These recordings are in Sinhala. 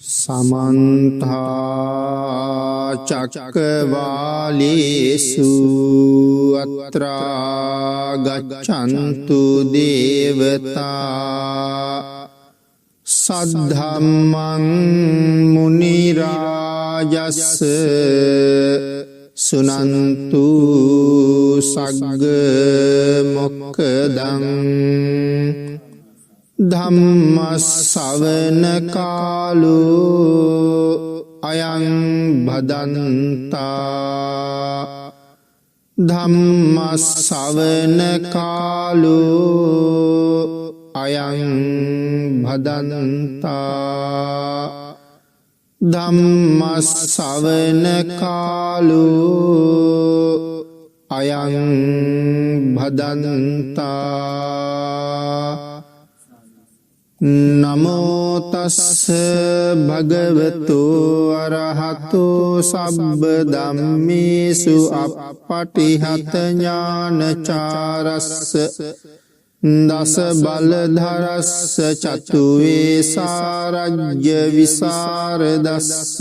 समन्ता चक्रवालेषु अत्रा गच्छन्तु देवता सद्धम्मं मुनिराजस्य सुनन्तु सग्ग मोक्खदं धम्म सवन कालो अयं भदन्ता धम्म सवन कालो अयं भदन्ता धम्म सवन कालो अयं भदन्ता नमो तस्स भगवतो अरहतो सब्ब धम्मेषु अपटिहत ज्ञानचारस्स दस बलधरस्स चतुवेशारज्य विशारदस्स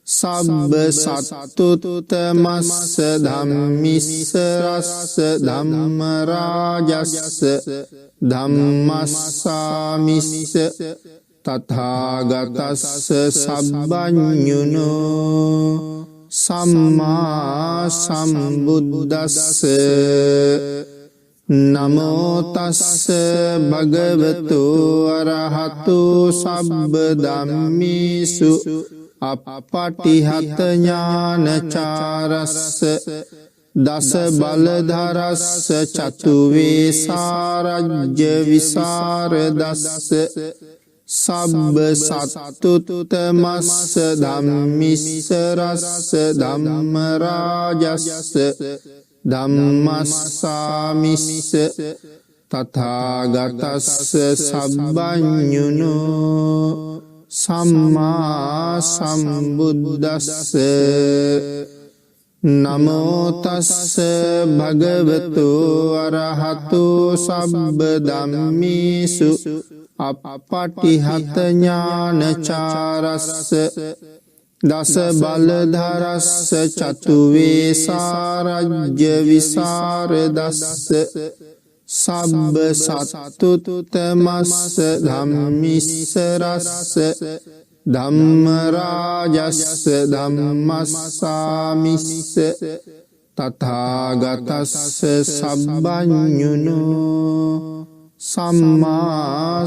सब्ब सत्तुत्तमस्स धम्मिस्सरस्स धम्मराजस्स धम्मस्सामिस्स तथागतस्स सब्बञ्युनो सम्मा सम्बुद्धस्स नमो तस्स भगवतो अरहतो सब्ब धम्मेषु अपटिहत ज्ञानचारस्स दस बलधरस्स चतुवेशारज्य विशारदस्स सब्ब सत्तुत्तमस्स धम्मिस्सरस्स धम्मराजस्स धम्मस्सामिस्स तथागतस्स सब्बञ्युनो सम्मा सम्बुद्धस्स नमो तस्स भगवतो अरहतो सब्ब धम्मेषु अपटिहत ज्ञानचारस्स दस बलधरस्स चतुवेशारज्य विशारदस्स सब्ब सत्तुत्तमस्स धम्मिस्सरस्स धम्मराजस्स धम्मस्सामिस्स तथागतस्स सब्बञ्युनो सम्मा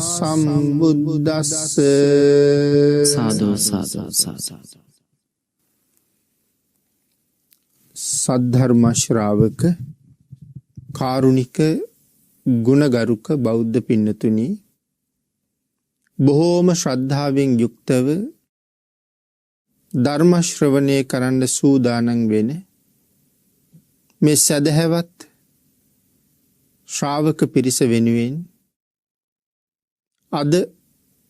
सम्बुद्धस्स साधु साधु साधु සද්ධර්ම ශ්‍රාවක කාරුණික ගුණගරුක බෞද්ධ පින්නතුනි බොහෝම ශ්‍රද්ධාවෙන් යුක්තව ධර්ම ශ්‍රවණය කරන්න සූදානම් වෙන මේ සදහැවත් ශ්‍රාවක පිරිස වෙනුවෙන් අද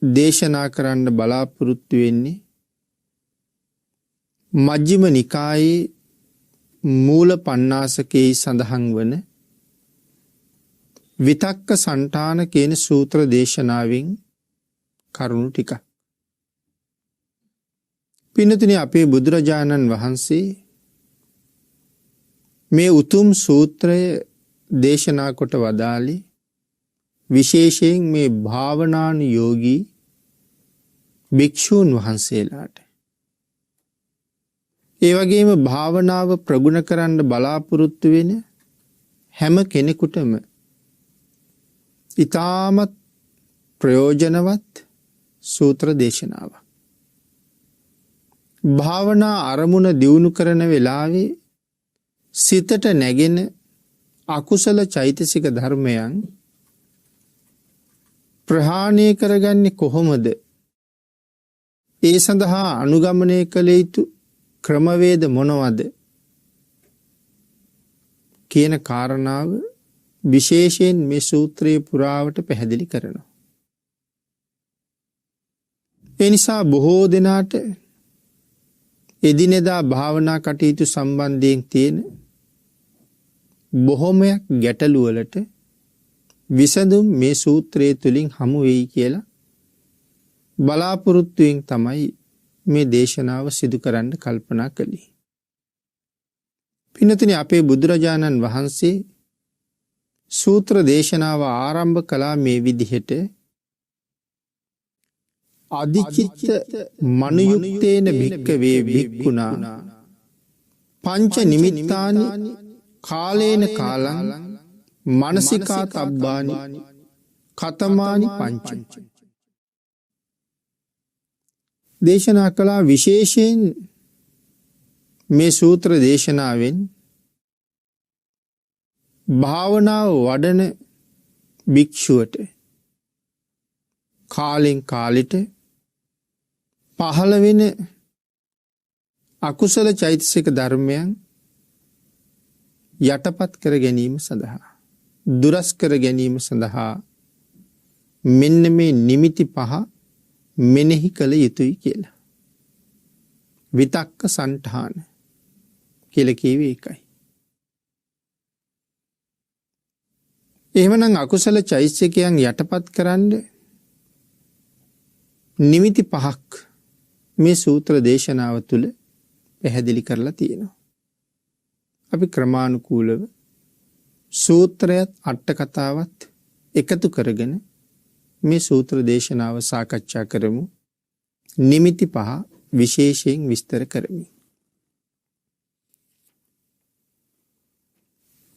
දේශනා කරන්න බලාපොරොත්තු වෙන්නේ මජ්ක්‍ධිම නිකායේ මූල පණ්ණාසකයේ සඳහන් වන විතක්ක සණ්ඨාන කියන සූත්‍ර දේශනාවෙන් කරුණු ටිකක්. පින්නතුනි අපේ බුදුරජාණන් වහන්සේ මේ උතුම් සූත්‍රය දේශනා කොට වදාළේ විශේෂයෙන් මේ භාවනානුයෝගී භික්ෂූන් වහන්සේලාට. ඒ වගේම භාවනාව ප්‍රගුණ කරන්න බලාපොරොත්තු වෙන හැම කෙනෙකුටම ඊටමත් ප්‍රයෝජනවත් සූත්‍ර දේශනාවක්. භාවනා අරමුණ දියුණු කරන වෙලාවේ සිතට නැගෙන අකුසල චෛතසික ධර්මයන් ප්‍රහාණය කරගන්නේ කොහොමද? ඒ සඳහා අනුගමනය කළ යුතු ක්‍රමවේද මොනවද කියන කාරණාව විශේෂයෙන් මේ සූත්‍රයේ පුරාවට පැහැදිලි කරනවා. ඒ නිසා බොහෝ දෙනාට එදිනෙදා භාවනා කටයුතු සම්බන්ධයෙන් තියෙන බොහොමයක් ගැටලු වලට විසඳුම් මේ සූත්‍රයේ තුලින් හමු වෙයි කියලා බලාපොරොත්තුවෙන් තමයි මේ දේශනාව සිදු කරන්න කල්පනා කළේ. පින්නතුනි අපේ බුදුරජාණන් වහන්සේ සූත්‍ර දේශනාව ආරම්භ කළා මේ විදිහට අධිචිත්ත මනුයුක්තේන භික්කවේ භික්ඛුනා පංච නිමිත්තානි කාලේන කාලං මනසිකා තබ්බානි කතමානි පංච දේශනා කළා. විශේෂයෙන් මේ සූත්‍ර දේශනාවෙන් භාවනාව වඩන භික්ෂුවට කාලෙන් කාලෙට පහළ වෙන අකුසල චෛතසික ධර්මයන් යටපත් කර ගැනීම සඳහා දුරස් කර ගැනීම සඳහා මෙන්න මේ නිමිති පහ මෙනෙහි කළ යුතුයි කියලා. විතක්ක සන්ඨාන කියලා කියවේ ඒකයි. එහෙමනම් අකුසල චෛතසිකයන් යටපත් කරන්න නිමිති පහක් මේ සූත්‍ර දේශනාව තුළ පැහැදිලි කරලා තියෙනවා. අපි ක්‍රමානුකූලව සූත්‍රයත් අට කතාවත් එකතු කරගෙන මේ සූත්‍ර දේශනාව සාකච්ඡා කරමු. නිමිති පහ විශේෂයෙන් විස්තර කරමි.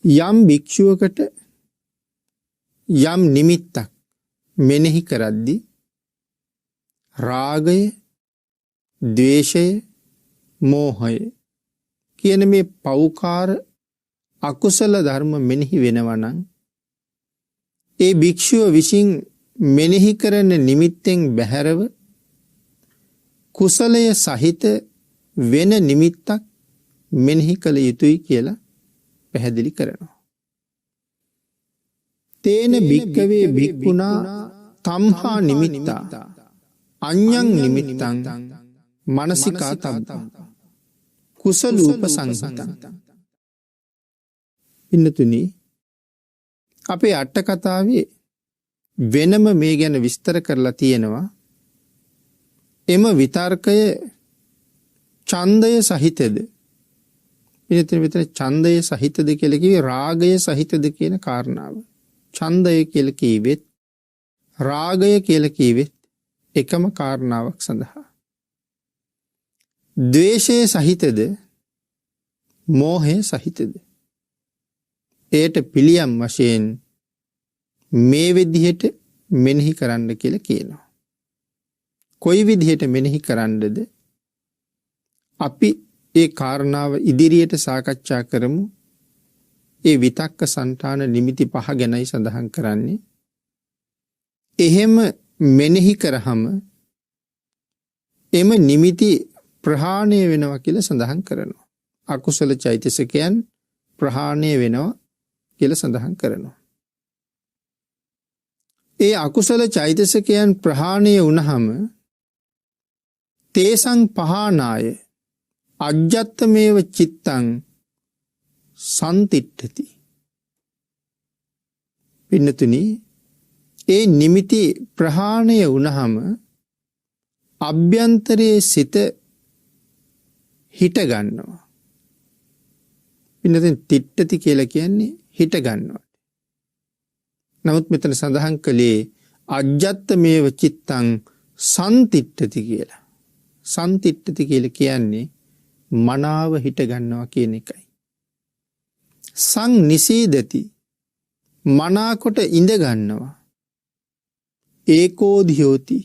යම් භික්ෂුවකට යම් නිමිත්තක් මෙනෙහි කරද්දී රාගය, ද්වේෂය, මෝහය කියන මේ පෞකාර අකුසල ධර්ම මෙනෙහි වෙනවා නම් ඒ භික්ෂුව විසින් මෙනෙහි කරන නිමිත්තෙන් බැහැරව කුසලය සහිත වෙන නිමිත්තක් මෙනෙහි කළ යුතුයි කියලා පැහැදිලි කරනවා. තේන භික්කවේ භික්ඛුනා තම්හා නිමිත්තා අඤ්ඤං නිමිත්තං මනසිකා තබ්බා කුසලූප සංසතං. පින්නතුනි අපේ අට කතාවේ වෙනම මේ ගැන විස්තර කරලා තියෙනවා. එම විතර්කය ඡන්දය සහිතද? පින්නතුනි විතර ඡන්දය සහිතද කියලා කිව්වේ රාගය සහිතද කියන කාරණාව. ඡන්දය කියලා කිව්වෙත් රාගය කියලා කිව්වෙත් එකම කාරණාවක් සඳහා. ද්වේෂය සහිතද මෝහය සහිතද? ඒට පිළියම් වශයෙන් මේ විදිහට මෙනෙහි කරන්න කියලා කියනවා. කොයි විදිහට මෙනෙහි කරන්නද? අපි ඒ කාරණාව ඉදිරියට සාකච්ඡා කරමු. ඒ විතක්ක සන්ඨාන නිමිති පහ ගැනයි සඳහන් කරන්නේ. එහෙම මෙනෙහි කරාම එම නිමිති ප්‍රහාණය වෙනවා කියලා සඳහන් කරනවා. අකුසල චෛතසිකයන් ප්‍රහාණය වෙනවා කියලා සඳහන් කරනවා. ඒ අකුසල චෛතසිකයන් ප්‍රහාණය වුණාම තේසං පහානාය අජ්ජත්තමේව චිත්තං සන්තිට්ඨති. පින්නතුනි ඒ නිමිති ප්‍රහාණය වුණාම අභ්‍යන්තරයේ සිත හිට ගන්නවා. පින්නතුනි තිට්ඨති කියලා කියන්නේ හිට ගන්නවා. නමුත් මෙතන සඳහන් කළේ අජ්ජත්තමේව චිත්තං සන්තිට්ඨති කියලා. සන්තිට්ඨති කියලා කියන්නේ මනාව හිට ගන්නවා කියන එකයි. සං නිසීදති මනාකොට ඉඳ ගන්නවා. ඒකෝධියෝති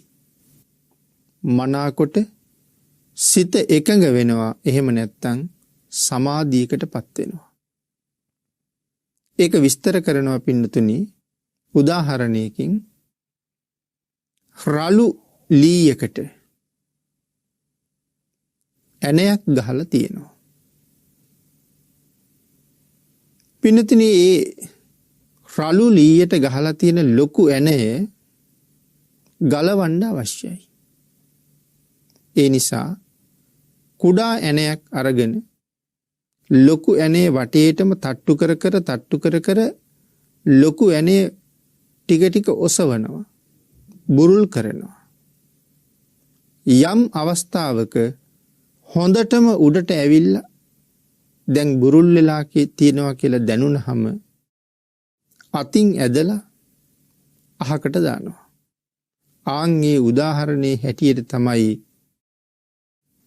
මනාකොට සිත එකඟ වෙනවා. එහෙම නැත්තම් සමාධියකටපත් වෙනවා. ඒක විස්තර කරනවා පින්නතුනි උදාහරණයකින්. රළු ලීයකට ඇණයක් ගහලා තියෙනවා. පින්නතුනි ඒ රළු ලීයට ගහලා තියෙන ලොකු ඇණය ගලවන්න අවශ්‍යයි. ඒ නිසා කුඩා ඇණයක් අරගෙන ලොකු ඇණේ වටේටම තට්ටු කර කර ලොකු ඇණේ ටික ටික ඔසවනවා, බුරුල් කරනවා. යම් අවස්ථාවක හොඳටම උඩට ඇවිල්ලා දැන් බුරුල් වෙලා තියෙනවා කියලා දැනුණහම අතින් ඇදලා අහකට දානවා. ආන්ගේ උදාහරණේ හැටියට තමයි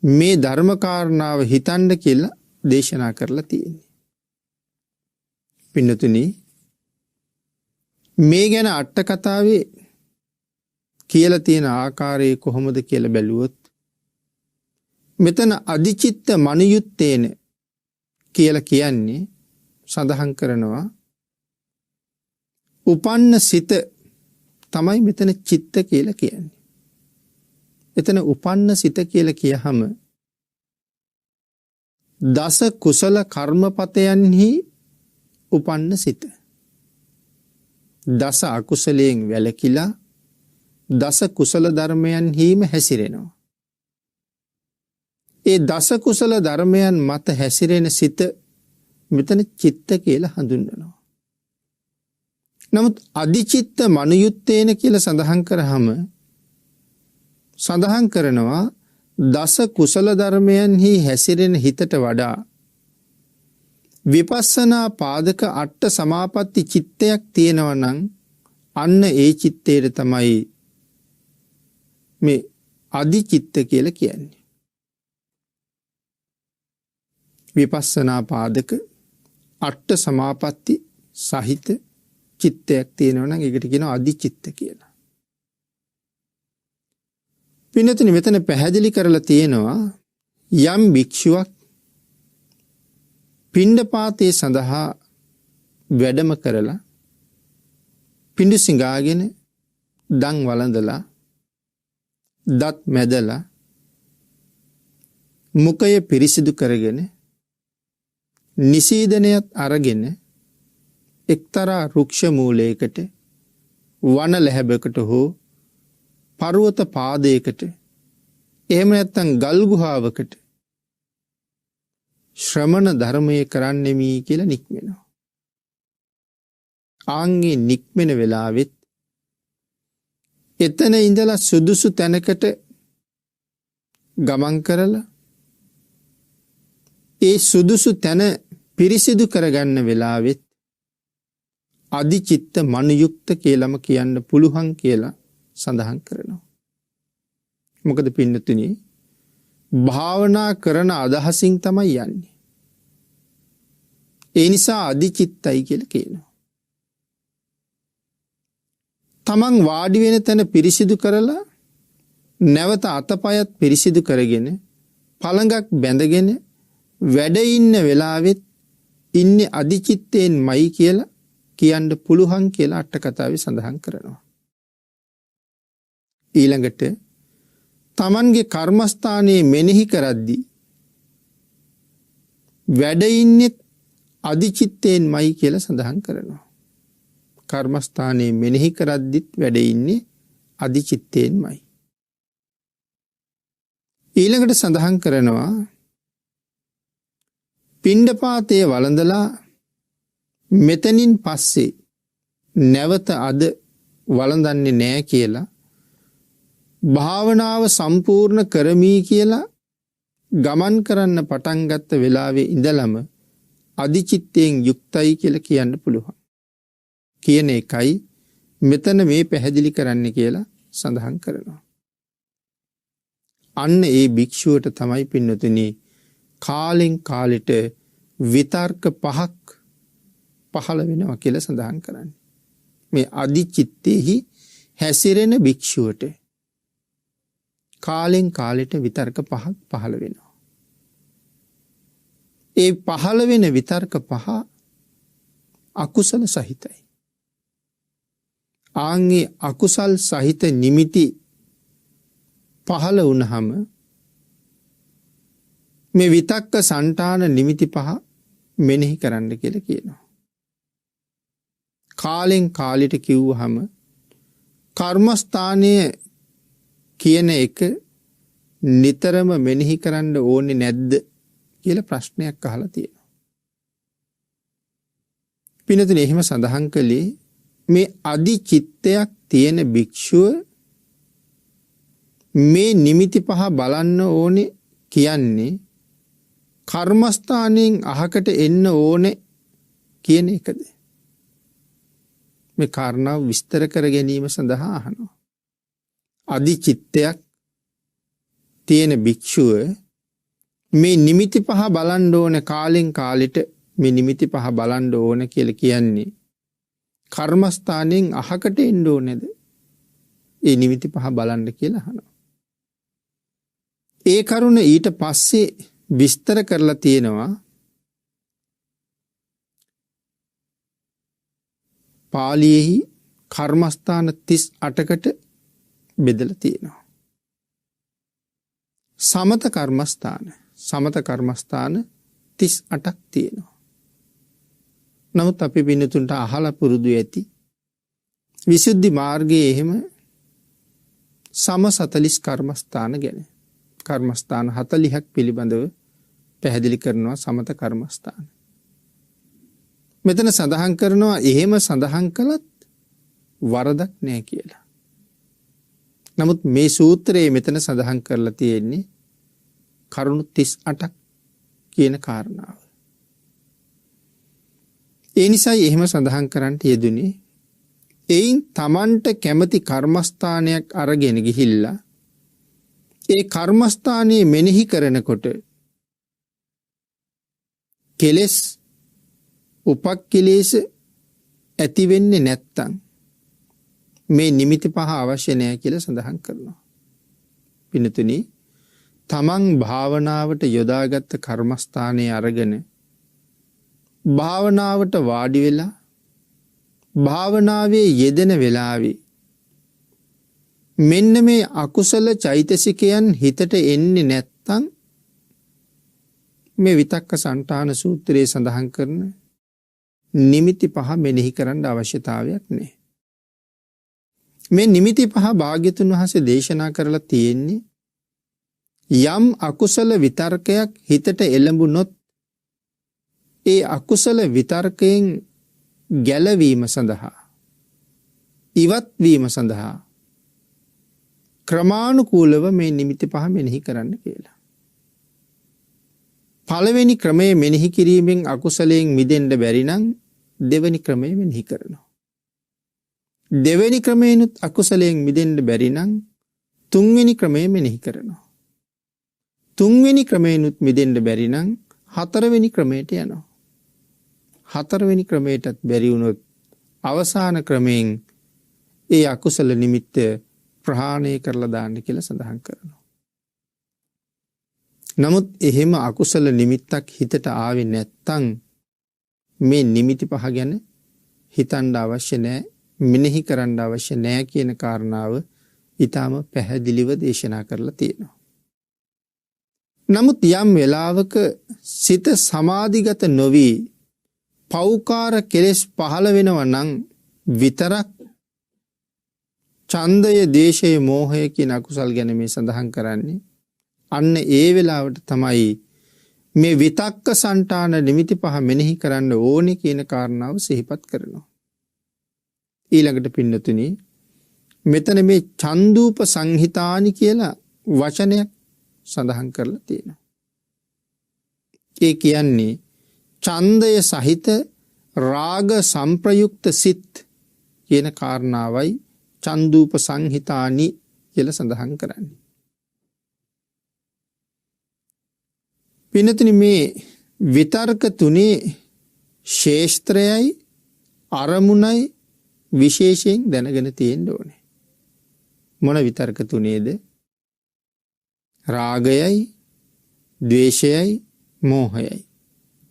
මේ ධර්ම කාරණාව හිතන්න කියලා දේශනා කරලා තියෙන්නේ. පින්නතුනි, මේ ගැන අට කතාවේ කියලා තියෙන ආකාරය කොහොමද කියලා බැලුවොත් මෙතන අධිචිත්ත මනියුත්තේන කියලා කියන්නේ සඳහන් කරනවා උපන්න සිත තමයි මෙතන චිත්ත කියලා කියන්නේ. එතන උපන්න සිත කියලා කියහම දස කුසල කර්මපතයන්හි උපන්න සිත. දස අකුසලයෙන් වැළකීලා දස කුසල ධර්මයන්හිම හැසිරෙනවා. ඒ දස කුසල ධර්මයන් මත හැසිරෙන සිත මෙතන චිත්ත කියලා හඳුන්වනවා. නමුත් අධිචිත්ත මනුයුත්තේන කියලා සඳහන් කරාම සඳහන් කරනවා දස කුසල ධර්මයන්හි හැසිරෙන හිතට වඩා විපස්සනා පාදක අට සමාපatti චිත්තයක් තියෙනවා නම් අන්න ඒ චිත්තයට තමයි මේ අධිචිත්ත කියලා කියන්නේ. විපස්සනා පාදක අට සමාපatti සහිත චිත්තයක් තියෙනවා නම් ඒකට කියනවා අධිචිත්ත කියලා. පින්නතුනි, මෙතන පැහැදිලි කරලා තියෙනවා යම් භික්ෂුවක් පිණ්ඩපාතයේ සඳහා වැඩම කරලා පිඬු සිඟාගෙන දන් වළඳලා දත් මැදලා මුඛය පිරිසිදු කරගෙන නිසීදනයත් අරගෙන එක්තරා රුක්ෂ මූලයකට වන ලැබකට හෝ පර්වත පාදයකට එහෙම නැත්නම් ගල් ගුහාවකට ශ්‍රමණ ධර්මයේ කරන්නෙමි කියලා නික්මෙනවා. ආන්ගේ නික්මෙන වෙලාවෙත් එතන ඉඳලා සුදුසු තැනකට ගමන් කරලා ඒ සුදුසු තැන පිරිසිදු කරගන්න වෙලාවෙත් අධිචිත්ත මනුයුක්ත කියලාම කියන්න පුළුවන් කියලා සඳහන් කරනවා. මොකද පින්නතුනි, භාවනා කරන අදහසින් තමයි යන්නේ. ඒ නිසා අධිචිත්තයි කියලා කියනවා. තමන් වාඩි වෙන තැන පිරිසිදු කරලා නැවත අතපයත් පිරිසිදු කරගෙන පළඟක් බැඳගෙන වැඩ ඉන්න වෙලාවෙත් ඉන්නේ අධිචිත්තයෙන්මයි කියලා කියන්න පුළුවන් කියලා අට කතාවේ සඳහන් කරනවා. ඊළඟට තමන්ගේ කර්මස්ථානයේ මෙනෙහි කරද්දී වැඩ ඉන්නේ අධිචිත්තයෙන්මයි කියලා සඳහන් කරනවා. කර්මස්ථානයේ මෙනෙහි කරද්දිත් වැඩ ඉන්නේ අධිචිත්තයෙන්මයි. ඊළඟට සඳහන් කරනවා පිණ්ඩපාතයේ වළඳලා මෙතනින් පස්සේ නැවත අද වළඳන්නේ නැහැ කියලා භාවනාව සම්පූර්ණ කරමි කියලා ගමන් කරන්න පටන් ගත්ත වෙලාවේ ඉඳලම අධිචිත්තයෙන් යුක්තයි කියලා කියන්න පුළුවන් කියන එකයි මෙතන මේ පැහැදිලි කරන්න කියලා සඳහන් කරනවා. අන්න ඒ භික්ෂුවට තමයි පින්නතුනි කාලෙන් කාලෙට විතර්ක පහක් පහළ වෙනවා කියලා සඳහන් කරන්නේ. මේ අධිචිත්තේහි හැසිරෙන භික්ෂුවට කාලෙන් කාලෙට විතර්ක පහක් පහළ වෙනවා. ඒ පහළ වෙන විතර්ක පහ අකුසල සහිතයි. ආන්ගේ අකුසල් සහිත නිමිති පහළ වුණහම මේ විතක්ක සංඨාන නිමිති පහ මෙනෙහි කරන්න කියලා කියනවා. කාලෙන් කාලෙට කිව්වහම කර්මස්ථානය කියන එක නිතරම මෙනෙහි කරන්න ඕනේ නැද්ද කියලා ප්‍රශ්නයක් අහලා තියෙනවා. පින්නතුනි, එහෙම සඳහන් කළේ මේ අධිචිත්තයක් තියෙන භික්ෂුව මේ නිමිති පහ බලන්න ඕනේ කියන්නේ කර්මස්ථානයෙන් අහකට එන්න ඕනේ කියන එකද? මේ කාරණාව විස්තර කර ගැනීම සඳහා අහනවා. අධිචිත්තයක් තියෙන භික්ෂුව මේ නිමිති පහ බලන්න ඕන කාලෙන් කාලෙට මේ නිමිති පහ බලන්න ඕන කියලා කියන්නේ කර්මස්ථානයෙන් අහකට එන්න ඕනේද? ඒ නිමිති පහ බලන්න කියලා අහනවා. ඒ කරුණ ඊට පස්සේ විස්තර කරලා තියෙනවා පාලියෙහි කර්මස්ථාන 38කට බෙදලා තියෙනවා. සමත කර්මස්ථාන 38ක් තියෙනවා. නමුත් අපි පින්නතුන්ට අහලා පුරුදු ඇති විසුද්ධි මාර්ගයේ එහෙම සම 40 කර්මස්ථාන ගැන කර්මස්ථාන 40ක් පිළිබඳව පැහැදිලි කරනවා සමත කර්මස්ථාන. මෙතන සඳහන් කරනවා එහෙම සඳහන් කළත් වරදක් නෑ කියලා. නමුත් මේ සූත්‍රයේ මෙතන සඳහන් කරලා තියෙන්නේ කරුණු 38ක් කියන කාරණාව. ඒ නිසායි එහෙම සඳහන් කරන්නට යෙදුනේ. එයින් තමන්ට කැමති කර්මස්ථානයක් අරගෙන ගිහිල්ලා ඒ කර්මස්ථානයේ මෙනෙහි කරනකොට කෙලෙස් උපක්ඛිලේශ ඇති වෙන්නේ නැත්තම් මේ නිමිති පහ අවශ්‍ය නැහැ කියලා සඳහන් කරනවා. පින්තුනි, තමන් භාවනාවට යොදාගත් කර්මස්ථානයේ අරගෙන භාවනාවට වාඩි වෙලා භාවනාවේ යෙදෙන වෙලාවේ මෙන්න මේ අකුසල චෛතසිකයන් හිතට එන්නේ නැත්තම් මේ විතක්ක සන්තාන සූත්‍රයේ සඳහන් කරන නිමිති පහ මෙනෙහි කරන්න අවශ්‍යතාවයක් නැහැ. මේ නිමිති පහ භාග්‍යතුන් වහන්සේ දේශනා කරලා තියෙන්නේ යම් අකුසල විතර්කයක් හිතට එළඹුණොත් ඒ අකුසල විතර්කයෙන් ගැලවීම සඳහා ඉවත් වීම සඳහා ක්‍රමානුකූලව මේ නිමිති පහ මෙනෙහි කරන්න කියලා. පළවෙනි ක්‍රමයේ මෙනෙහි කිරීමෙන් අකුසලයෙන් මිදෙන්න බැරි නම් දෙවෙනි ක්‍රමයේ මෙනෙහි කරනවා. දෙවෙනි ක්‍රමයෙන්ුත් අකුසලයෙන් මිදෙන්න බැරි නම් තුන්වෙනි ක්‍රමයේ මෙනෙහි කරනවා. තුන්වෙනි ක්‍රමයෙන්ුත් මිදෙන්න බැරි නම් හතරවෙනි ක්‍රමයට යනවා. හතරවෙනි ක්‍රමයටත් බැරි වුණොත් අවසාන ක්‍රමයෙන් ඒ අකුසල නිමිත්ත ප්‍රහාණය කරලා දාන්න කියලා සඳහන් කරනවා. නමුත් එහෙම අකුසල නිමිත්තක් හිතට ආවේ නැත්තම් මේ නිමිති පහ ගැන හිතන්න අවශ්‍ය නැහැ, මෙනෙහි කරන්න අවශ්‍ය නැහැ කියන කාරණාව ඊටාම පැහැදිලිව දේශනා කරලා තියෙනවා. නමුත් යම් වෙලාවක සිත සමාධිගත නොවි පෞකාර කෙලෙස් පහළ වෙනවා නම් විතරක් ඡන්දය, දේශය, මෝහය කියන අකුසල් ගැන මේ සඳහන් කරන්නේ. අන්න ඒ වෙලාවට තමයි මේ විතක්ක සන්තාන නිමිති පහ මෙනෙහි කරන්න ඕනේ කියන කාරණාව සිහිපත් කරනවා. ඊළඟට පින්නතුනි, මෙතන මේ චන්දූප සංහිතානි කියලා වචනයක් සඳහන් කරලා තියෙනවා. ඒ කියන්නේ ඡන්දය සහිත රාග සංප්‍රයුක්ත සිත් කියන කාරණාවයි චන්දූප සංහිතානි කියලා සඳහන් කරන්නේ. පින්නතුනි, මේ විතර්ක තුනේ ශේෂ්ත්‍රයයි අරමුණයි විශේෂයෙන් දැනගෙන තියෙන්න ඕනේ. මොන විතර්ක තුනේද? රාගයයි, ද්වේෂයයි, මෝහයයි.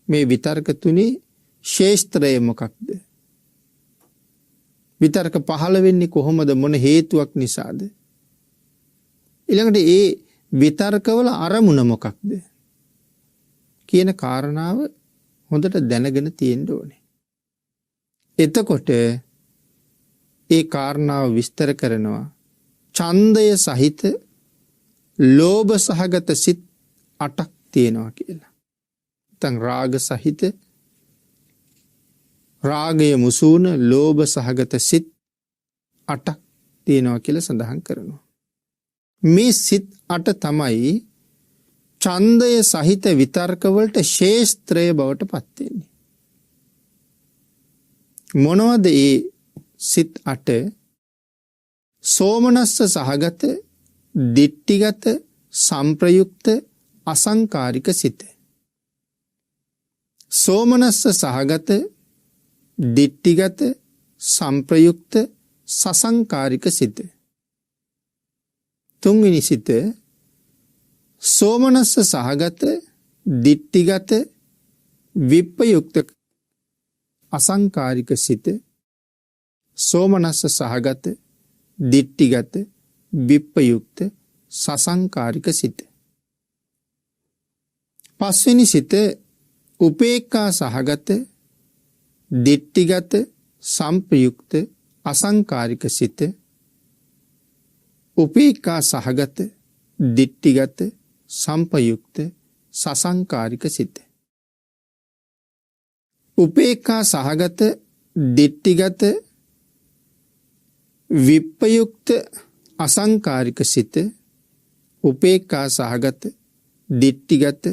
මේ විතර්ක තුනේ ශේෂ්ත්‍රය මොකක්ද? විතර්ක පහළ වෙන්නේ කොහොමද? මොන හේතුවක් නිසාද? ඊළඟට ඒ විතර්කවල අරමුණ මොකක්ද කියන කාරණාව හොඳට දැනගෙන තියෙන්න ඕනේ. එතකොට ඒ කාරණාව විස්තර කරනවා. ඡන්දය සහිත ලෝභ සහගත සිත් 8ක් තියෙනවා කියලා. නැත්නම් රාග සහිත රාගය මුසුන ලෝභ සහගත සිත් 8ක් තියෙනවා කියලා සඳහන් කරනවා. මේ සිත් 8 තමයි ඡන්දය සහිත විතර්ක වලට ශේෂ්ත්‍රය බවට පත් වෙන්නේ. මොනවද ඒ සිත් 8? සෝමනස්ස සහගත, දිට්ඨිගත, සංප්‍රයුක්ත, අසංකාරික සිත. සෝමනස්ස සහගත, දිට්ඨිගත, සංප්‍රයුක්ත, සසංකාරික සිත. තුන්වෙනි සිත සෝමනස්ස සහගත, දිට්ඨිගත, විප්පයුක්ත, අසංකාරික සිත. සෝමනස්ස සහගත, දිට්ඨිගත, විප්පයුක්ත, සසංකාරික සිත. පස්වෙනි සිත උපේක්ඛා සහගත, දිට්ඨිගත, සංප්‍රයුක්ත, අසංකාරික සිත. උපේක්ඛා සහගත, දිට්ඨිගත, සංපයුක්ත, සසංකාරික සිත. උපේක්ඛා සහගත, දිට්ඨිගත, විප්පයුක්ත, අසංකාරික සිත. උපේක්ඛා සහගත, දිට්ඨිගත,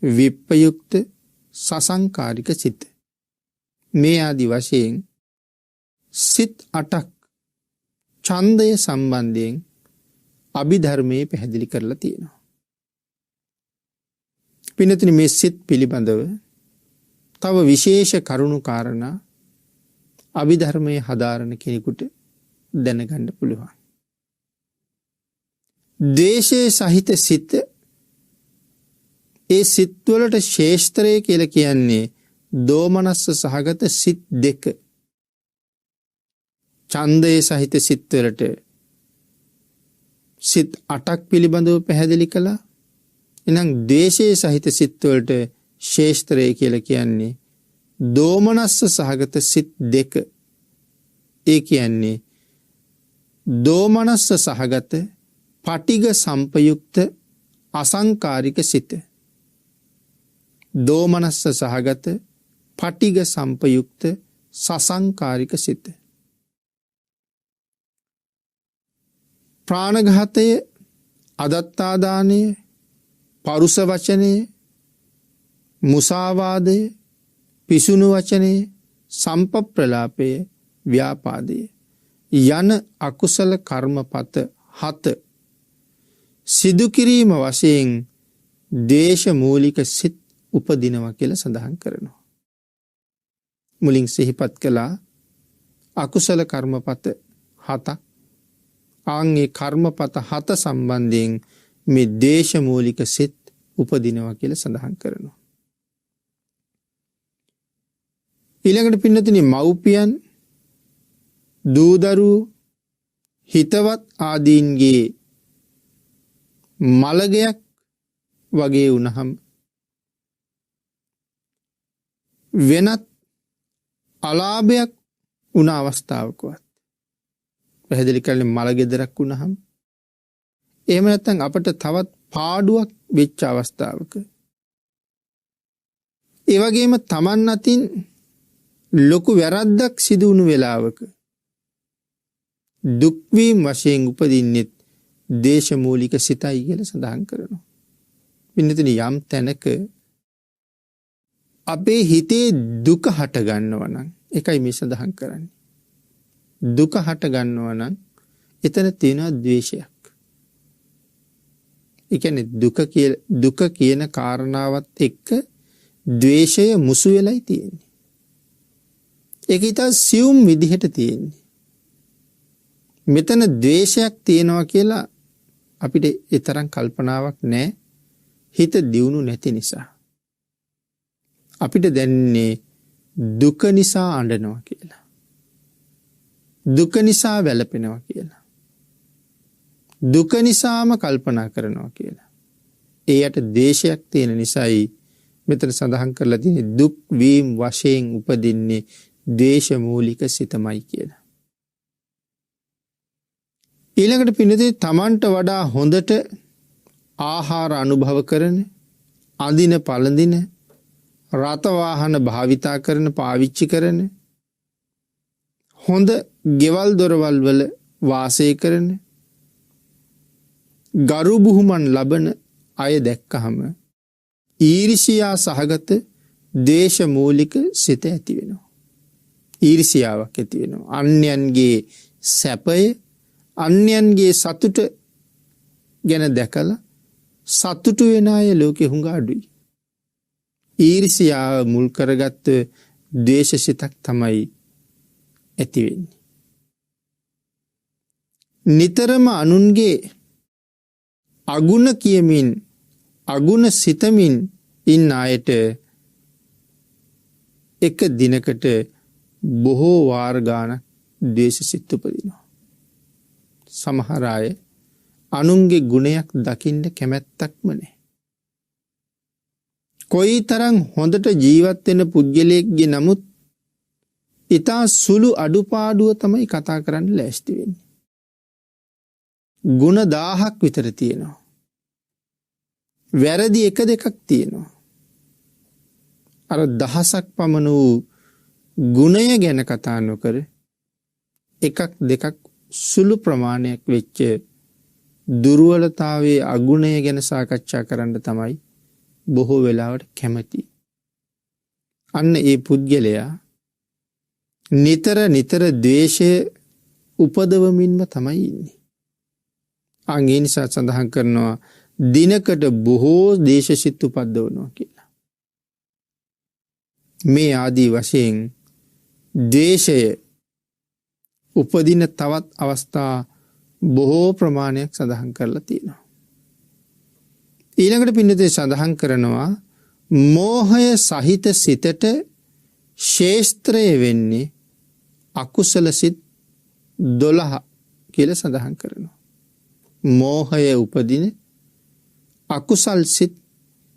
විප්පයුක්ත, සසංකාරික සිත. මේ ආදි වශයෙන් සිත් 8ක් ඡන්දය සම්බන්ධයෙන් අභිධර්මයේ පැහැදිලි කරලා තියෙනවා. පින්නතුනි, මේ සිත් පිළිබඳව තව විශේෂ කරුණු කාරණා අභිධර්මයේ හදාරන කෙනෙකුට දැනගන්න පුළුවන්. ද්වේෂයේ සහිත සිත, ඒ සිත් වලට ශේෂ්ත්‍රය කියලා කියන්නේ දෝමනස්ස සහගත සිත් 2. ඡන්දයේ සහිත සිත් වලට සිත් 8ක් පිළිබඳව පැහැදිලි කළා. එහෙනම් ද්වේෂයේ සහිත සිත් වලට ශේෂ්ත්‍රය කියලා කියන්නේ දෝමනස්ස සහගත සිත් 2. ඒ කියන්නේ දෝමනස්ස සහගත, පටිඝ සංපයුක්ත, අසංකාරික සිත. දෝමනස්ස සහගත, පටිඝ සංපයුක්ත, සසංකාරික සිත. ප්‍රාණඝාතය, අදත්තාදානය, පරුස වචනය, මුසාවාදය, පිසුණු වචනය, සම්පප්‍රලාපය, ව්‍යාපාදය යන අකුසල කර්මපත 7 සිදු කිරීම වශයෙන් ද්වේෂ මූලික සිත් උපදිනවා කියලා සඳහන් කරනවා. මුලින් සිහිපත් කළා අකුසල කර්මපත 7ක්. ආන්ගේ කර්මපත 7 සම්බන්ධයෙන් මේ ද්වේෂ මූලික සිත් උපදිනවා කියලා සඳහන් කරනවා. ඊළඟට පින්නතුනි, මව්පියන්, දූදරුවෝ, හිතවත් ආදීන්ගේ මළගයක් වගේ වුණහම වෙනත් අලාභයක් වුණ අවස්ථාවකවත් පැහැදිලි කරන්නේ මළගෙදරක් වුණහම, එහෙම නැත්නම් අපිට තවත් පාඩුවක් වෙච්ච අවස්ථාවක, ඒ වගේම Taman අතින් ලොකු වැරද්දක් සිදු වුණු වෙලාවක දුක් වීම වශයෙන් උපදින්නේ ද්වේෂ මූලික සිතයි කියලා සඳහන් කරනවා. පින්නතුනි, යම් තැනක අපේ හිතේ දුක හට ගන්නවා නම්, ඒකයි මේ සඳහන් කරන්නේ. දුක හට ගන්නවා නම් එතන තියෙනවා ද්වේෂයක්. ඒ කියන්නේ දුක කියන කාරණාවත් එක්ක ද්වේෂය මුසු වෙලයි තියෙන්නේ. ඒක ඊට සියුම් විදිහට තියෙන්නේ. මෙතන ද්වේෂයක් තියෙනවා කියලා අපිට ඒ තරම් කල්පනාවක් නැහැ. හිත දියුණු නැති නිසා. අපිට දැනෙන්නේ දුක නිසා අඬනවා කියලා. දුක නිසා වැළපෙනවා කියලා. දුක නිසාම කල්පනා කරනවා කියලා. ඒ යට ද්වේෂයක් තියෙන නිසායි මෙතන සඳහන් කරලා තියෙන්නේ දුක් වීම වශයෙන් උපදින්නේ ද්වේෂ මූලික සිතමයි කියලා. ඊළඟට පින්නතේ තමන්ට වඩා හොඳට ආහාර අනුභව කරන, අඳින පළඳින, රත වාහන භාවිතා කරන, පාවිච්චි කරන, හොඳ ගෙවල් දොරවල් වල වාසය කරන, ගරු බුහුමන් ලබන අය දැක්කහම ඊර්ෂියා සහගත ද්වේෂ මූලික සිත ඇති වෙනවා. ඊර්ෂියාවක් ඇති වෙනවා. අන්‍යයන්ගේ සැපය අන්‍යයන්ගේ සතුට ගැන දැකලා සතුටු වෙන අය ලෝකෙ හුඟ අඩුයි. ඊර්ෂියාව මුල් කරගත්ත ද්වේෂ සිතක් තමයි ඇති වෙන්නේ. නිතරම අනුන්ගේ අගුණ කියමින් අගුණ සිතමින් ඉන්න අයට එක දිනකට බොහෝ වාර ගානක් ද්වේෂ සිත් උපදිනවා. සමහර අය අනුන්ගේ ගුණයක් දකින්න කැමැත්තක්ම නැහැ. කොයිතරම් හොඳට ජීවත් වෙන පුද්ගලයෙක්ගේ නමුත් ඊතා සුළු අඩුපාඩුව තමයි කතා කරන්න ලෑස්ති වෙන්නේ. ගුණ 1000ක් විතර තියෙනවා. වැරදි එක දෙකක් තියෙනවා. අර දහසක් පමණ වූ ගුණය ගැන කතා නොකර එකක් දෙකක් සුළු ප්‍රමාණයක් වෙච්ච දුර්වලතාවයේ අගුණය ගැන සාකච්ඡා කරන්න තමයි බොහෝ වෙලාවට කැමති. අන්න ඒ පුද්ගලයා නිතර ද්වේෂය උපදවමින්ම තමයි ඉන්නේ. ඒ නිසා සඳහන් කරනවා දිනකට බොහෝ දේශසිත උපද්දවනවා කියලා. මේ ආදී වශයෙන් ද්වේෂය උපදින තවත් අවස්ථා බොහෝ ප්‍රමාණයක් සඳහන් කරලා තියෙනවා. ඊළඟට පින්නතේ සඳහන් කරනවා මෝහය සහිත සිතට ශේස්ත්‍රය වෙන්නේ අකුසල සිත් 12 කියලා සඳහන් කරනවා. මෝහය උපදින අකුසල් සිත්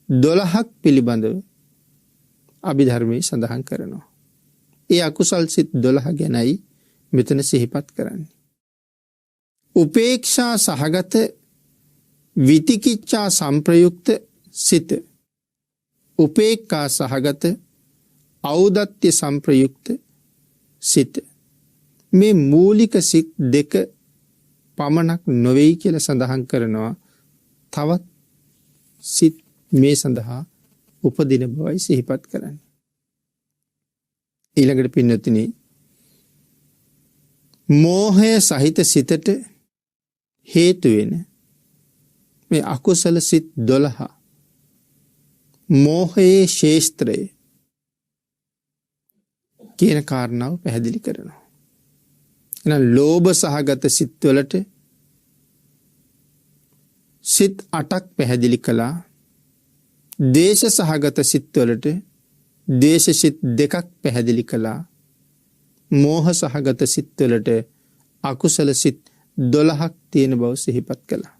12ක් පිළිබඳව අභිධර්මයේ සඳහන් කරනවා. ඒ අකුසල් සිත් 12 ගැනයි මෙතන සිහිපත් කරන්නේ. උපේක්ෂා සහගත විතිකිච්ඡා සංප්‍රයුක්ත සිත, උපේක්ඛා සහගත ඖදත්‍ය සංප්‍රයුක්ත සිත. මේ මූලික සිත් දෙක පමණක් නොවේයි කියලා සඳහන් කරනවා. තවත් සිත් මේ සඳහා උපදින බවයි සිහිපත් කරන්නේ. ඊළඟට පින්නතුනි මෝහය සහිත සිතට හේතු වෙන මේ අකුසල සිත් 12 මෝහයේ ශේස්ත්‍රය කියන කාරණාව පැහැදිලි කරනවා. එහෙනම් ලෝභ සහගත සිත් වලට සිත් 8ක් පැහැදිලි කළා. ද්වේෂ සහගත සිත් වලට ද්වේෂ සිත් 2ක් පැහැදිලි කළා. මෝහ සහගත සිත් වලට අකුසල සිත් 12ක් තියෙන බව සිහිපත් කළා.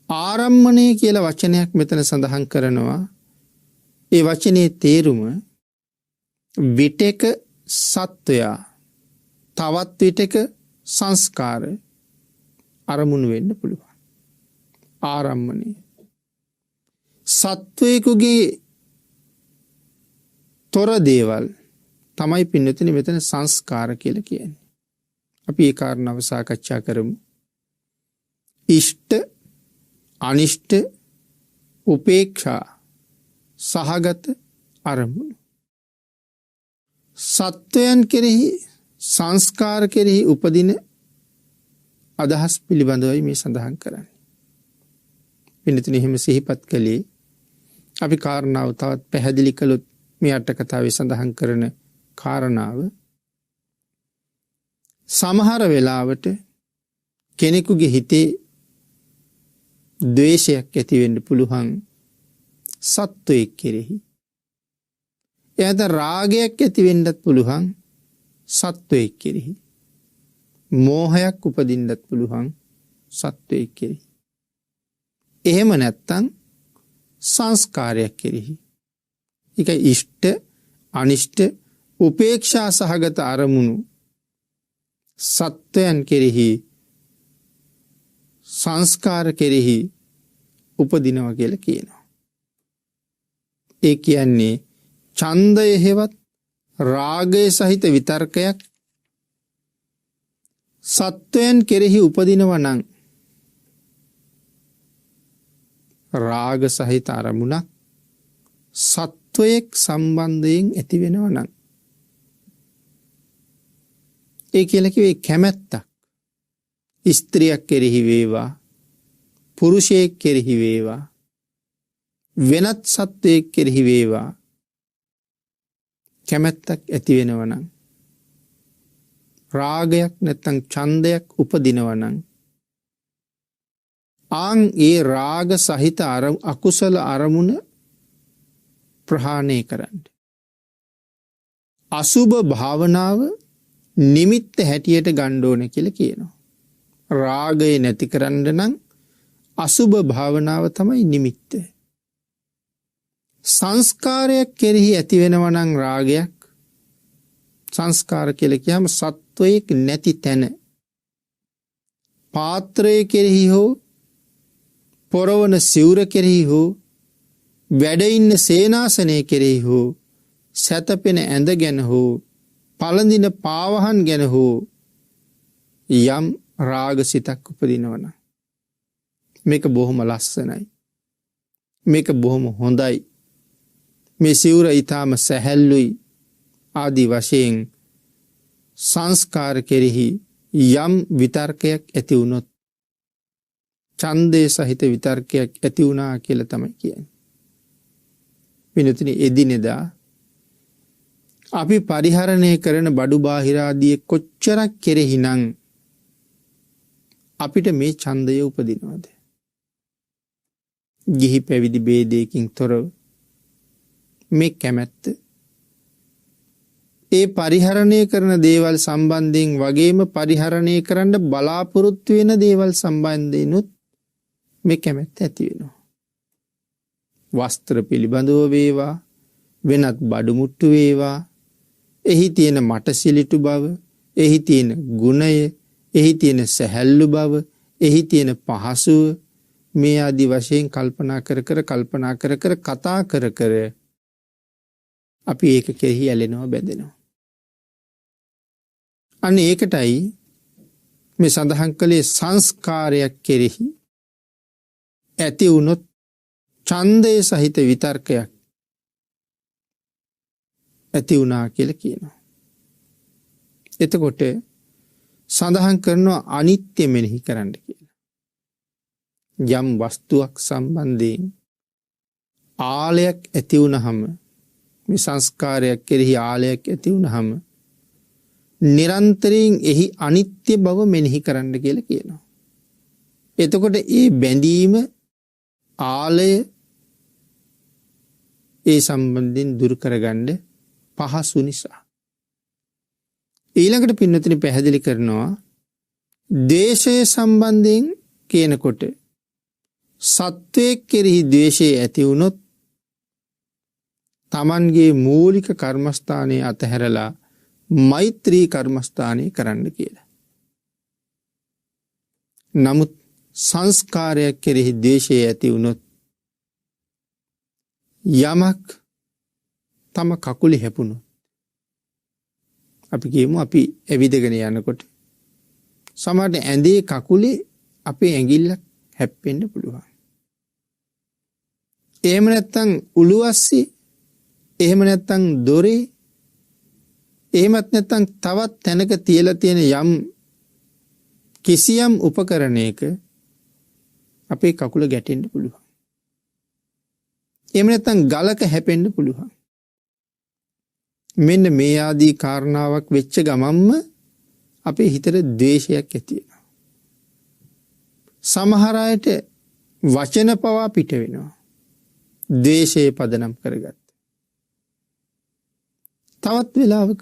ආරම්මණය කියලා වචනයක් මෙතන සඳහන් කරනවා. ඒ වචනේ තේරුම විටක සත්වයා තවත් විටක සංස්කාර අරමුණු වෙන්න පුළුවන්. ආරම්මණය සත්වයෙකුගේ තොර දේවල් තමයි පින්නතුනි මෙතන සංස්කාර කියලා කියන්නේ. අපි ඒ කාරණාව සාකච්ඡා කරමු. ඉෂ්ට අනිෂ්ට උපේක්ෂා සහගත අරමුණු සත්වයන් කෙරෙහි සංස්කාර කෙරෙහි උපදින අදහස් පිළිබඳවයි මේ සඳහන් කරන්නේ. පින්නතුනි එහෙම සිහිපත් කළේ අපි කාරණාව තවත් පැහැදිලි කළොත් මේ අට කතාවේ සඳහන් කරන කාරණාව සමහර වෙලාවට කෙනෙකුගේ හිතේ ද්වේෂයක් ඇති වෙන්න පුළුවන් සත්වයෙක් කෙරෙහි. එයාට රාගයක් ඇති වෙන්නත් පුළුවන් සත්වයෙක් කෙරෙහි. මෝහයක් උපදින්නත් පුළුවන් සත්වයෙක් කෙරෙහි. එහෙම නැත්තම් සංස්කාරයක් කෙරෙහි. ඒක ඉෂ්ට අනිෂ්ට උපේක්ෂා සහගත අරමුණු සත්වයන් කෙරෙහි සංස්කාර කෙරෙහි උපදිනවා කියලා කියනවා. ඒ කියන්නේ ඡන්දය හේවත් රාගය සහිත විතර්කයක් සත්වයන් කෙරෙහි උපදිනවා නම් රාග සහිත අරමුණක් සත්වයෙක් සම්බන්ධයෙන් ඇති වෙනවා නම් ඒ කියලා කිව්වේ කැමැත්තක්. ස්ත්‍රියක් කෙරෙහි වේවා, පුරුෂයෙක් කෙරෙහි වේවා, වෙනත් සත්වයෙක් කෙරෙහි වේවා කැමැත්තක් ඇති වෙනවා නම් රාගයක් නැත්නම් ඡන්දයක් උපදිනවා නම් ආන් ඒ රාග සහිත අකුසල අරමුණ ප්‍රහාණය කරන්න. අසුභ භාවනාව නිමිත්ත හැටියට ගන්න ඕන කියලා කියනවා. රාගය නැති කරන්න නම් අසුභ භාවනාව තමයි නිමිත්ත. සංස්කාරයක් කෙරෙහි ඇති වෙනවා නම් රාගයක්, සංස්කාර කියලා කියම සත්වයක් නැති තැන, පාත්‍රය කෙරෙහි හෝ පොරවන සිවුර කෙරෙහි හෝ වැඩ ඉන්න සේනාසනය කෙරෙහි හෝ සැතපෙන ඇඳ ගැන හෝ පළඳින පාවහන් ගැන හෝ යම් රාගසිතක් උපදිනවනම් මේක බොහොම ලස්සනයි, මේක බොහොම හොඳයි, මේ සිවුර ඊටාම සැහැල්ලුයි ආදී වශයෙන් සංස්කාර කෙරෙහි යම් විතර්කයක් ඇති වුණොත් ඡන්දේ සහිත විතර්කයක් ඇති වුණා කියලා තමයි කියන්නේ. වෙනතුනි එදිනෙදා අපි පරිහරණය කරන බඩු බාහිර ආදී කොච්චරක් කෙරෙහිනම් අපිට මේ ඡන්දය උපදිනවද? ගිහි පැවිදි ભેදයකින් තොරව මේ කැමැත්ත ඒ පරිහරණය කරන දේවල් සම්බන්ධයෙන් වගේම පරිහරණය කරන්න බලාපොරොත්තු වෙන දේවල් සම්බන්ධයෙන්ුත් මේ කැමැත්ත ඇති වෙනවා. වස්ත්‍ර පිළිබඳව වේවා, වෙනත් බඩු මුට්ටු වේවා, එහි තියෙන මටසිලිටු බව, එහි තියෙන ගුණය, එහි තියෙන සැහැල්ලු බව, එහි තියෙන පහසුව, මේ ආදි වශයෙන් කල්පනා කර කතා කර අපි ඒක කෙරෙහි ඇලෙනවා, බැඳෙනවා. අන්න ඒකටයි මේ සඳහන් කළේ සංස්කාරයක් කෙරෙහි ඇති වුණොත් ඡන්දේ සහිත විතර්කයක් ඇති වුණා කියලා කියනවා. එතකොට සඳහන් කරනවා අනිත්‍ය මෙනෙහි කරන්න කියලා. යම් වස්තුවක් සම්බන්ධයෙන් ආලයක් ඇති වුණහම, මේ සංස්කාරයක් කෙරෙහි ආලයක් ඇති වුණහම නිරන්තරයෙන් එහි අනිත්‍ය බව මෙනෙහි කරන්න කියලා කියනවා. එතකොට ඒ බැඳීම, ආලය ඒ සම්බන්ධයෙන් දුරු කරගන්න පහසු නිසා. ඊළඟට පින්නතුනි පැහැදිලි කරනවා ද්වේෂය සම්බන්ධයෙන් කියනකොට සත්වයක් කෙරෙහි ද්වේෂය ඇති වුණොත් තමන්ගේ මූලික කර්මස්ථානයේ අතහැරලා මෛත්‍රී කර්මස්ථානයේ කරන්න කියලා. නමුත් සංස්කාරයක් කෙරෙහි ද්වේෂය ඇති වුණොත් යමක් තම කකුලේ හැපුණොත්, අපි කියමු අපි ඇවිදගෙන යනකොට සමහරට ඇඳේ කකුලේ අපේ ඇඟිල්ලක් හැප්පෙන්න පුළුවන්. එහෙම නැත්නම් උළුවස්සේ, එහෙම නැත්නම් දොරේ, එහෙමත් නැත්නම් තවත් තැනක තියලා තියෙන යම් කිසියම් උපකරණයක අපේ කකුල ගැටෙන්න පුළුවන්. එහෙම නැත්නම් ගලක හැපෙන්න පුළුවන්. මෙන්න මේ ආදී කාරණාවක් වෙච්ච ගමන්ම අපේ හිතට ද්වේෂයක් ඇති වෙනවා. සමහර අයට වචන පවා පිට වෙනවා, ද්වේෂයේ පදනම් කරගත්ත. තවත් වෙලාවක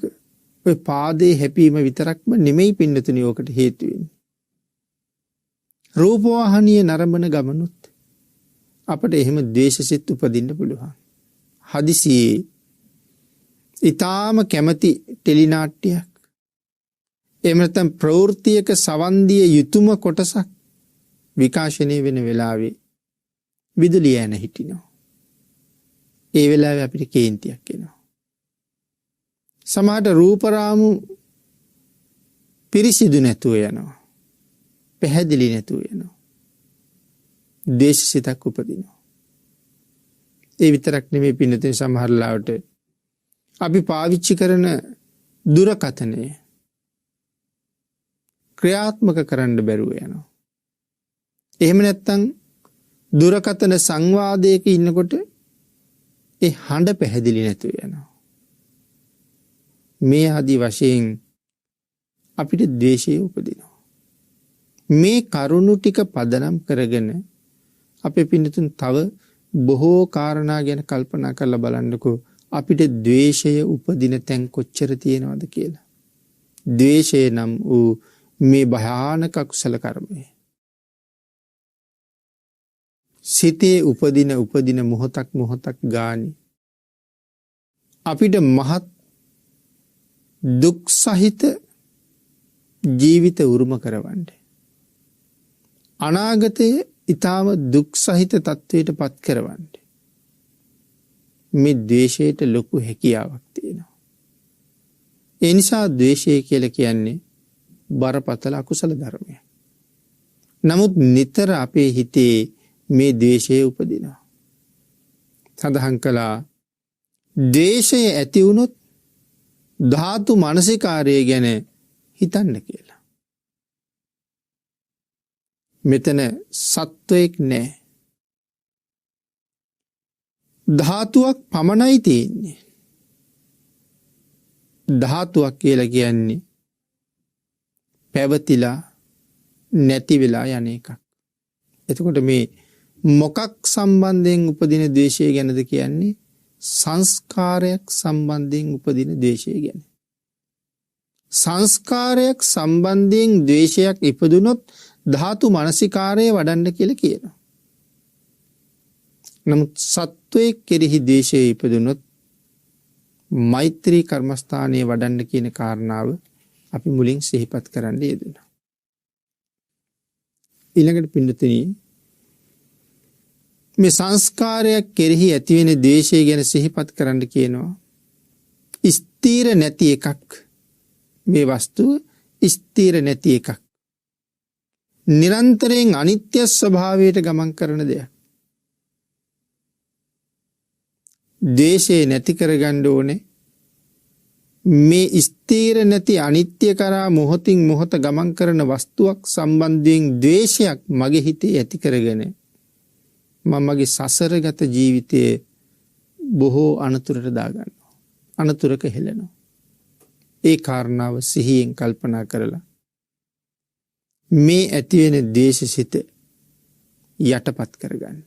ඔය පාදේ හැපීම විතරක්ම නෙමෙයි පින්නතුනි ඔකට හේතු වෙන්නේ. රූපවාහිනිය නරඹන ගමනොත් අපට එහෙම ද්වේෂසිත උපදින්න පුළුවන්. හදිසියේ ඊටාම කැමැති ටෙලි නාට්‍යයක්, එහෙම නැත්නම් ප්‍රවෘත්තියක සවන් දිය යුතුම කොටසක් විකාශනය වෙන වෙලාවේ විදුලිය යන හිටිනවා. ඒ වෙලාවේ අපිට කේන්තියක් එනවා. සමහරට රූපරාමු පිරිසිදු නැතුව යනවා. පැහැදිලි නැතුව යනවා. ද්වේෂසිතක් උපදිනවා. ඒ විතරක් නෙමෙයි පින්නතේ සමහර ලාවට අපි පාවිච්චි කරන දුරකථනය ක්‍රියාත්මක කරන්න බැරුව යනවා. එහෙම නැත්නම් දුරකථන සංවාදයක ඉන්නකොට ඒ හඬ පැහැදිලි නැතුව යනවා. මේ ආදී වශයෙන් අපිට ද්වේෂය උපදිනවා. මේ කරුණු ටික පදනම් කරගෙන අපේ පින්නතුන් තව බොහෝ කාරණා ගැන කල්පනා කරලා බලන්නකෝ අපිට ද්වේෂය උපදින තැන් කොච්චර තියෙනවද කියලා. ද්වේෂය නම් වූ මේ භයානක කුසල කර්මය. සිතේ උපදින මොහොතක් ගානේ අපිට මහත් දුක් සහිත ජීවිත උරුම කරවන්න. අනාගතයේ ඊටම දුක් සහිත තත්වයට පත් කරවන්න. මේ ද්වේෂයට ලොකු හැකියාවක් තියෙනවා. ඒ නිසා ද්වේෂය කියලා කියන්නේ බරපතල අකුසල ධර්මයක්. නමුත් නිතර අපේ හිතේ මේ ද්වේෂය උපදිනවා. සඳහන් කළා ද්වේෂය ඇති වුණොත් ධාතු මනසිකාරය ගැන හිතන්න කියලා. මෙතන සත්වයක් නැහැ. ධාතුවක් පමණයි තියෙන්නේ. ධාතුවක් කියලා කියන්නේ පැවතිලා නැති වෙලා යන එකක්. එතකොට මේ මොකක් සම්බන්ධයෙන් උපදින ද්වේෂය ගැනද කියන්නේ? සංස්කාරයක් සම්බන්ධයෙන් උපදින ද්වේෂය ගැන. සංස්කාරයක් සම්බන්ධයෙන් ද්වේෂයක් ඉපදුනොත් ධාතු මනසිකාරය වඩන්න කියලා කියනවා. නමුත් සත්වයේ කෙරෙහි ද්වේෂය ඉපදුනොත් මෛත්‍රී කර්මස්ථානයේ වඩන්න කියන කාරණාව අපි මුලින් සිහිපත් කරන්න යෙදුණා. ඊළඟට පින්නතුනි මේ සංස්කාරයක් කෙරෙහි ඇතිවෙන ද්වේෂය ගැන සිහිපත් කරන්න කියනවා. ස්ථීර නැති එකක්. මේ වස්තුව ස්ථීර නැති එකක්. නිරන්තරයෙන් අනිත්‍ය ස්වභාවයට ගමන් කරන දෙයක්. ද්වේෂය නැති කරගන්න ඕනේ. මේ ස්ථීර නැති අනිත්‍ය කරා මොහොතින් මොහොත ගමන් කරන වස්තුවක් සම්බන්ධයෙන් ද්වේෂයක් මගේ හිතේ ඇති කරගෙන මමගේ සසරගත ජීවිතයේ බොහෝ අනතුරට දාගන්නවා. අනතුරක හෙළනවා. ඒ කාරණාව සිහියෙන් කල්පනා කරලා මේ ඇතිවෙන ද්වේෂසිත යටපත් කරගන්න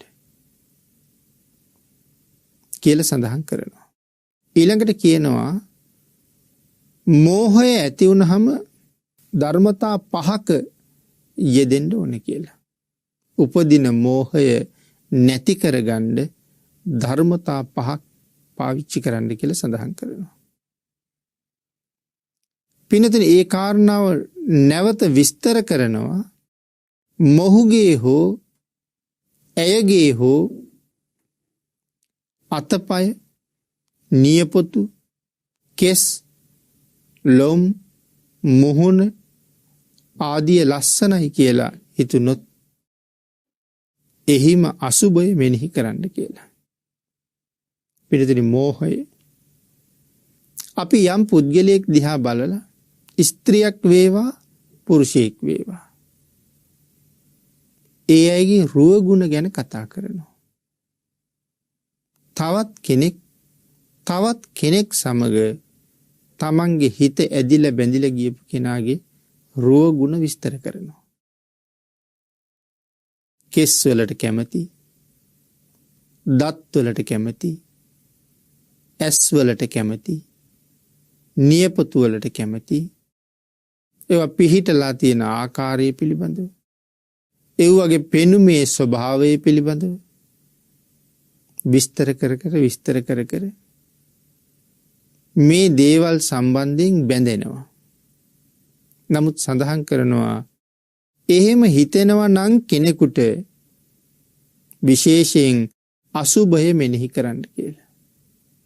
කියලා සඳහන් කරනවා. ඊළඟට කියනවා මෝහය ඇති වුනහම ධර්මතා පහක යෙදෙන්න ඕනේ කියලා. උපදින මෝහය නැති කරගන්න ධර්මතා පහක් පාවිච්චි කරන්න කියලා සඳහන් කරනවා. පින්නතුනි ඒ කාරණාව නැවත විස්තර කරනවා. මොහුගේ හෝ ඇයගේ හෝ අතපය නියපොතු කෙස් ලොම් මුහුණ ආදිය ලස්සනයි කියලා හිතුනොත් එහිම අසුභය මෙනෙහි කරන්න කියලා. පිළිතුරු මෝහය. අපි යම් පුද්ගලයෙක් දිහා බලලා ස්ත්‍රියක් වේවා පුරුෂයෙක් වේවා ඒ අයගේ රුව ගුණ ගැන කතා කරනවා. තවත් කෙනෙක් සමග තමන්ගේ හිත ඇදිලා බැඳිලා ගියපු කෙනාගේ රුව ගුණ විස්තර කරනවා. කෙස් වලට කැමති, දත් වලට කැමති, ඇස් වලට කැමති, නියපොතු වලට කැමති, ඒවා පිහිටලා තියෙන ආකාරය පිළිබඳව, ඒ වගේ පෙනුමේ ස්වභාවය පිළිබඳව විස්තර කර මේ දේවල් සම්බන්ධයෙන් බැඳෙනවා. නමුත් සඳහන් කරනවා එහෙම හිතෙනවා නම් කෙනෙකුට විශේෂයෙන් අසුභය මෙනෙහි කරන්න කියලා.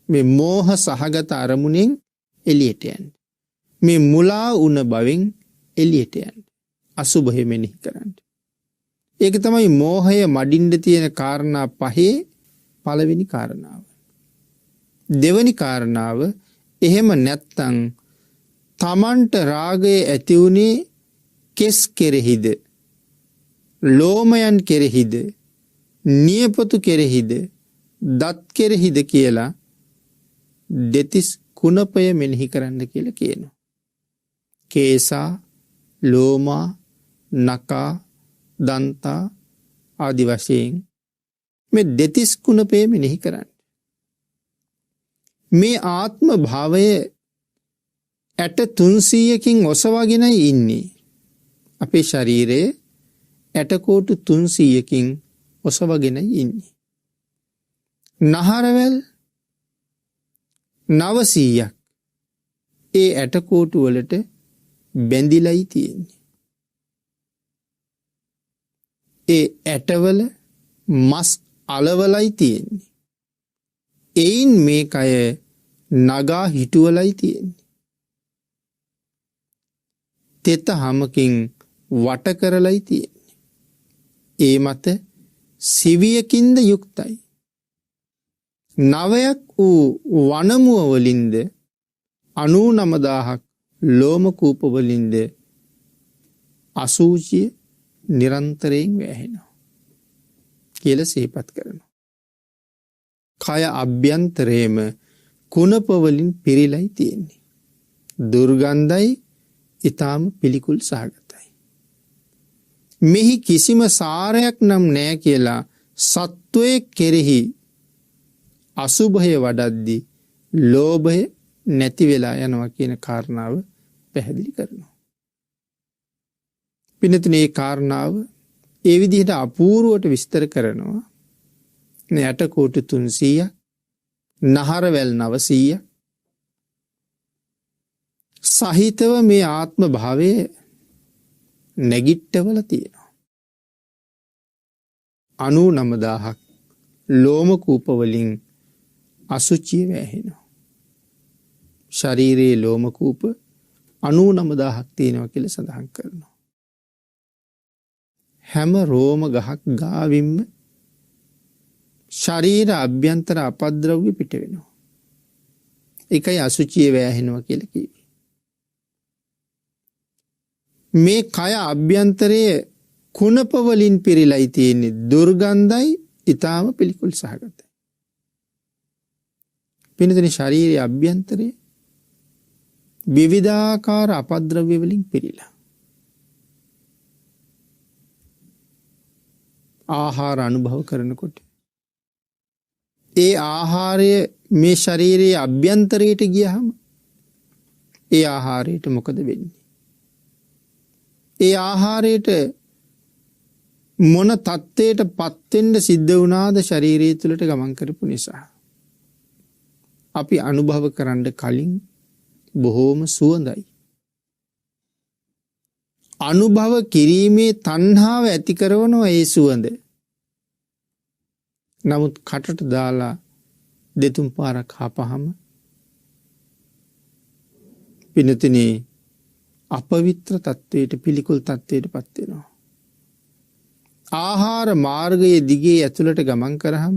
මේ මෝහ සහගත අරමුණෙන් එළියට යන්න. මේ මුලා වුණ බවෙන් එළියට යන්න. අසුභය මෙනෙහි කරන්න. ඒක තමයි මෝහය මඩින්න තියෙන කාරණා පහේ පළවෙනි කාරණාව. දෙවැනි කාරණාව එහෙම නැත්තම් තමන්ට රාගය ඇති වුණේ කෙස් කෙරෙහිද, ලෝමයන් කෙරෙහිද, නියපොතු කෙරෙහිද, දත් කෙරෙහිද කියලා දෙතිස් කුණපය මෙනෙහි කරන්න කියලා කියනවා. කේසා, ලෝමා, නකා, දන්තා ආදි වශයෙන් මේ දෙතිස් කුණපය මෙනෙහි කරන්න. මේ ආත්ම භාවය ඇට 300කින් ඔසවාගෙනයි ඉන්නේ. අපේ ශරීරයේ ඇටකෝටු 300කින් ඔසවගෙනයි ඉන්නේ. නහරවැල් 900ක් ඒ ඇටකෝටු වලට බැඳිලයි තියෙන්නේ. ඒ ඇටවල මස් අලවලයි තියෙන්නේ. එයින් මේ කය නගා හිටුවලයි තියෙන්නේ. තෙත හමකින් වට කරලයි තියෙන්නේ. ඒ මත සිවියකින්ද යුක්තයි. 9ක් වූ වනමුව වලින්ද 99000ක් ලෝම කූප වලින්ද අසූචිය නිරන්තරයෙන් වැහෙනවා කියලා සිහිපත් කරනවා. කය අභ්‍යන්තරයේම කුණප වලින් පිරීලයි තියෙන්නේ. දුර්ගන්ධයි ඊටාම පිළිකුල් සහගතයි. මෙහි කිසිම සාරයක් නම් නැහැ කියලා සත්වයේ කෙරෙහි අසුභය වඩද්දී ලෝභය නැති වෙලා යනවා කියන කාරණාව පැහැදිලි කරනවා. පින්නතුනේ මේ කාරණාව ඒ විදිහට අපූර්වට විස්තර කරනවා. යට කෝටු 300ක්, නහරවැල් 900ක් සහිතව මේ ආත්ම භාවයේ නැගිට්ටවල තියෙනවා. 99000ක් ලෝම කූප වලින් අසුචිය වැහෙනවා. ශරීරයේ ලෝම කූප 99000ක් තියෙනවා කියලා සඳහන් කරනවා. හැම රෝම ගහක් ගාවින්ම ශරීර අභ්‍යන්තර අපද්‍රව්‍ය පිට වෙනවා. ඒකයි අසුචිය වැහෙනවා කියලා කිව්වේ. මේ කය අභ්‍යන්තරයේ කුණප වලින් පිරීලයි තියෙන්නේ. දුර්ගන්ධයි ඊටාම පිළිකුල් සහගතයි. පින්නතේ ශරීරයේ අභ්‍යන්තරයේ විවිධාකාර අපද්‍රව්‍ය වලින් පිරීලා. ආහාර අනුභව කරනකොට ඒ ආහාරය මේ ශරීරයේ අභ්‍යන්තරයට ගියහම ඒ ආහාරයට මොකද වෙන්නේ? ඒ ආහාරයට මොන තත්ත්වයට පත් වෙන්න සිද්ධ වුණාද ශරීරය තුළට ගමන් කරපු නිසා? අපි අනුභව කරන්න කලින් බොහෝම සුවඳයි. අනුභව කිරීමේ තණ්හාව ඇති කරනවා ඒ සුවඳ. නමුත් කටට දාලා දෙතුන් පාරක් හපහම පින්නතිනේ අපවිත්‍ර තත්වයට, පිළිකුල් තත්වයට පත් වෙනවා. ආහාර මාර්ගයේ දිගේ ඇතුළට ගමන් කරාම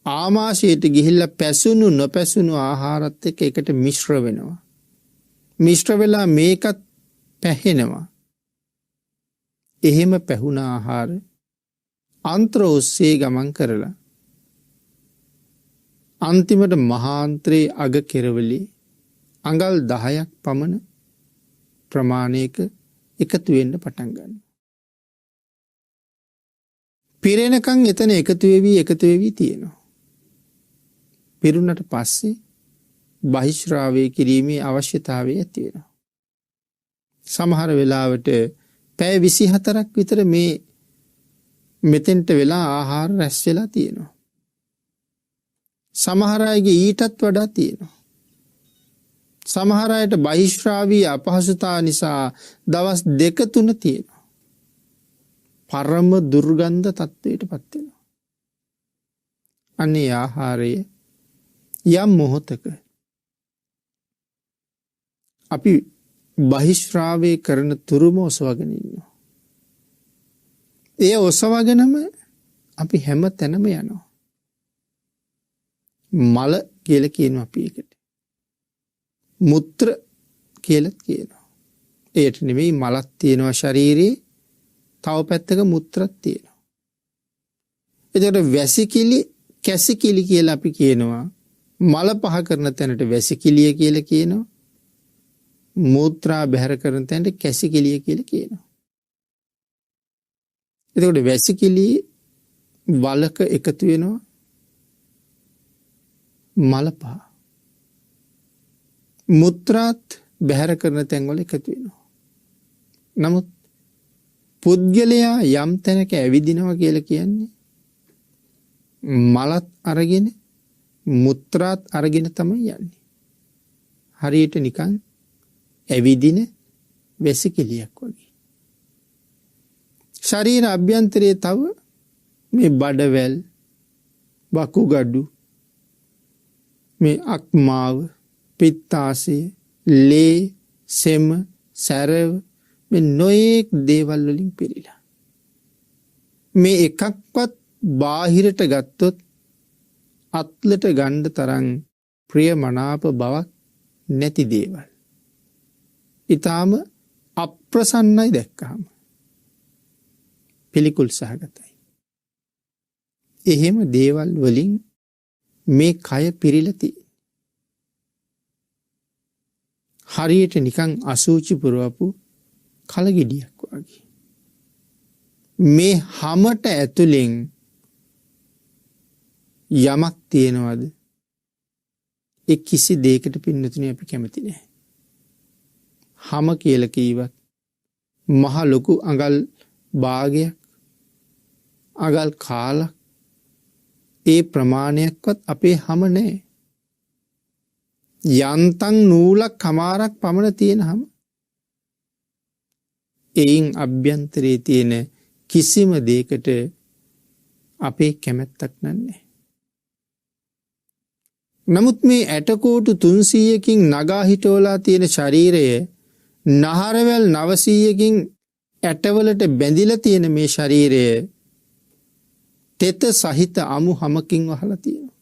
ආමාශයට ගිහිල්ලා පැසුණු නොපැසුණු ආහාරත් එක්ක එකට මිශ්‍ර වෙනවා. මිශ්‍ර වෙලා මේකත් පැහෙනවා. එහෙම පැහුණ ආහාර අන්ත්‍ර ඔස්සේ ගමන් කරලා අන්තිමට මහාන්ත්‍රයේ අග කෙරවලේ අඟල් 10ක් පමණ ප්‍රමාණයක එකතු වෙන්න පටන් ගන්නවා. පිරෙනකන් එතන එකතු වෙවි තියෙනවා. පිරුණට පස්සේ බහිශ්‍රාවය කිරීමේ අවශ්‍යතාවය ඇති වෙනවා. සමහර වෙලාවට පැය 24ක් විතර මේ මෙතෙන්ට වෙලා ආහාර රැස් වෙලා තියෙනවා. සමහර අයගේ ඊටත් වඩා තියෙනවා. සමහර අයට බහිශ්‍රාවී අපහසුතා නිසා දවස් 2-3 තියෙනවා. පරම දුර්ගන්ධ තත්වයට පත් වෙනවා. අනේ ආහාරය යම් මොහොතක අපි බහිශ්‍රාවය කරන තුරුම ඔසවගෙන ඉන්නවා. ඒ ඔසවගෙනම අපි හැම තැනම යනවා. මල කියලා කියනවා අපි ඒකට. මුත්‍ර කියලත් කියනවා. ඒට නෙමෙයි මලක් තියෙනවා ශරීරයේ, තව පැත්තක මුත්‍රාත් තියෙනවා. එතකොට වැසිකිලි කැසිකිලි කියලා අපි කියනවා. මල පහ කරන තැනට වැසිකිලිය කියලා කියනවා. මූත්‍රා බැහැර කරන තැනට කැසිකිලිය කියලා කියනවා. එතකොට වැසිකිලි වලක එකතු වෙනවා මල පහ. මුත්‍රාත් බැහැර කරන තැන්වල එකතු වෙනවා. නමුත් පුද්ගලයා යම් තැනක ඇවිදිනවා කියලා කියන්නේ මලත් අරගෙන මුත්‍රාත් අරගෙන තමයි යන්නේ. හරියට නිකන් ඇවිදින වැසිකිලියක් වගේ. ශරීර අභ්‍යන්තරයේ තව මේ බඩවැල්, වකුගඩු, මේ අක්මාව, පිත්තාශය, ලේ, සෙම, සැරව, මේ නොයෙක් දේවල් වලින් පිරීලා. මේ එකක්වත් බාහිරට ගත්තොත් අත්ලට ගන්න තරම් ප්‍රියමනාප බවක් නැති දේවල්. ඊටාම අප්‍රසන්නයි දැක්කහම. පිළිකුල් සහගතයි. එහෙම දේවල් වලින් මේ කය පිරීලා තියෙන්නේ. හරියට නිකන් අසූචි පුරවපු කලගෙඩියක් වගේ. මේ හැමට ඇතුලෙන් යමක් තියනවාද? ඒ කිසි දෙයකට පින්නතුනේ අපි කැමති නැහැ. හැම කියලා කීවත් මහ ලොකු අඟල් භාගයක්, අඟල් කාලක්, ඒ ප්‍රමාණයක්වත් අපේ හැම නැහැ. යන්තම් නූලක් කමාරක් පමණ තියෙන හැම. එයින් අභ්‍යන්තරයේ තියෙන කිසිම දෙයකට අපේ කැමැත්තක් නැහැ. නමුත් මේ ඇටකෝටු 300කින් නගා හිටවලා තියෙන ශරීරය, නහරවැල් 900කින් ඇටවලට බැඳිලා තියෙන මේ ශරීරය තෙත සහිත අමු හැමකින් වහලා තියෙනවා.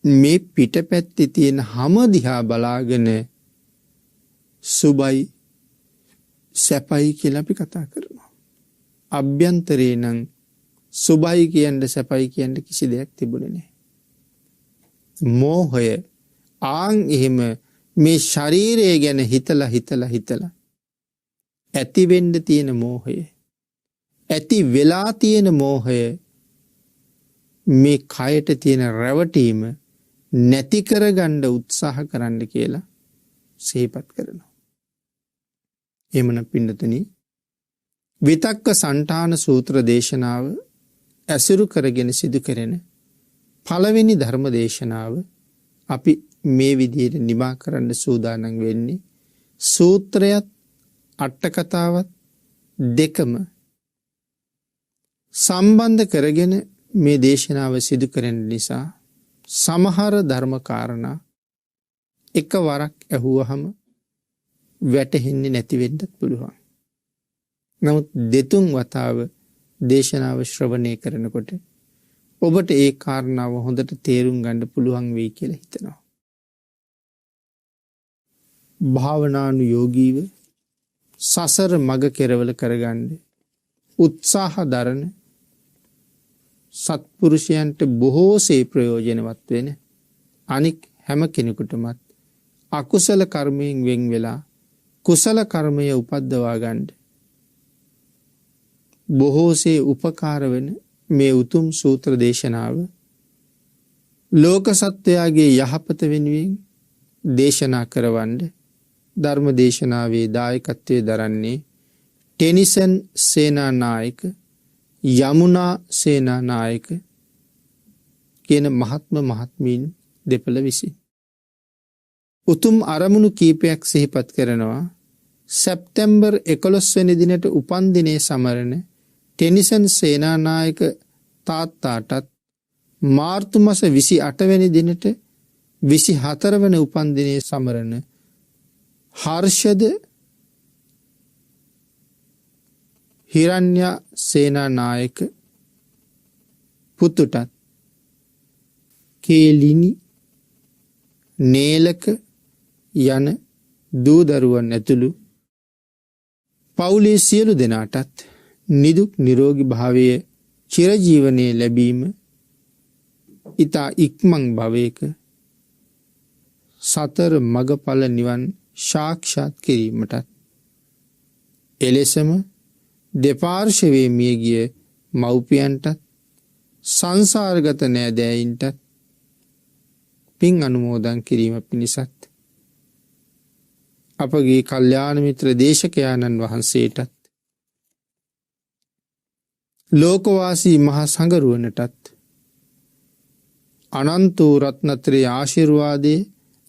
මේ පිටපැත්තේ තියෙන හැම දිහා බලාගෙන සුබයි සැපයි කියලා අපි කතා කරනවා. අභ්‍යන්තරේ නම් සුබයි කියන්න සැපයි කියන්න කිසි දෙයක් තිබුණේ නැහැ. මෝහය ආන් එහෙම මේ ශරීරය ගැන හිතලා ඇති වෙන්න තියෙන මෝහය, ඇති වෙලා තියෙන මෝහය, මේ කයට තියෙන රැවටීම නැති කරගන්න උත්සාහ කරන්න කියලා සිහිපත් කරනවා. එහෙමනම් පින්නතුනි, විතක්ක සණ්ඨාන සූත්‍ර දේශනාව ඇසුරු කරගෙන සිදු කරන පළවෙනි ධර්ම දේශනාව අපි මේ විදිහට නිමා කරන්න සූදානම් වෙන්නේ. සූත්‍රයත් අට කතාවත් දෙකම සම්බන්ධ කරගෙන මේ දේශනාව සිදු කරන නිසා සමහර ධර්ම කාරණා එකවරක් ඇහුවහම වැටහෙන්නේ නැති වෙන්නත් පුළුවන්. නමුත් දෙතුන් වතාව දේශනාව ශ්‍රවණය කරනකොට ඔබට ඒ කාරණාව හොඳට තේරුම් ගන්න පුළුවන් වෙයි කියලා හිතනවා. භාවනානුයෝගීව සසර මඟ කෙරවල කරගන්න උත්සාහ දරන සත්පුරුෂයන්ට බොහෝසේ ප්‍රයෝජනවත් වෙන අනික් හැම කෙනෙකුටමත් අකුසල කර්මයෙන් වෙන් වෙලා කුසල කර්මය උපද්දවා ගන්න බොහෝසේ උපකාර වෙන මේ උතුම් සූත්‍ර දේශනාව ලෝක සත්වයාගේ යහපත වෙනුවෙන් දේශනා කරවන්න ධර්ම දේශනාවේ දායකත්වයේ දරන්නේ ටෙනිසන් සේනානායක, යමුනා සේනානායක කියන මහත්මීන් දෙපළ විසින්. උතුම් අරමුණු කීපයක් සිහිපත් කරනවා. සැප්තැම්බර් 11 වෙනි දිනට උපන් දිනේ සමරන ටෙනිසන් සේනානායක තාත්තාටත් මාර්තු මාස 28 වෙනි දිනට 24 වෙනි උපන් දිනේ සමරන හර්ෂද හිරන්‍ය සේනානායක පුතුටත් කේලිනි නේලක යන දූදරුවන් ඇතුළු පවුලේ සියලු දෙනාටත් නිදුක් නිරෝගී භාවය චිරජීවනයේ ලැබීම ඊතා ඉක්මන් භවයක සතර මගඵල නිවන් සාක්ෂාත් කිරීමටත් එලෙසම දෙපාර්ශවයේ මියගිය මව්පියන්ටත් සංසාරගත නෑදෑයින්ටත් පින් අනුමෝදන් කිරීම පිණිසත් අපගේ කල්යාණ මිත්‍ර දේශකයාණන් වහන්සේටත් ලෝකවාසී මහා සංඝරුවනටත් අනන්ත වූ රත්නත්‍රයේ ආශිර්වාදයේ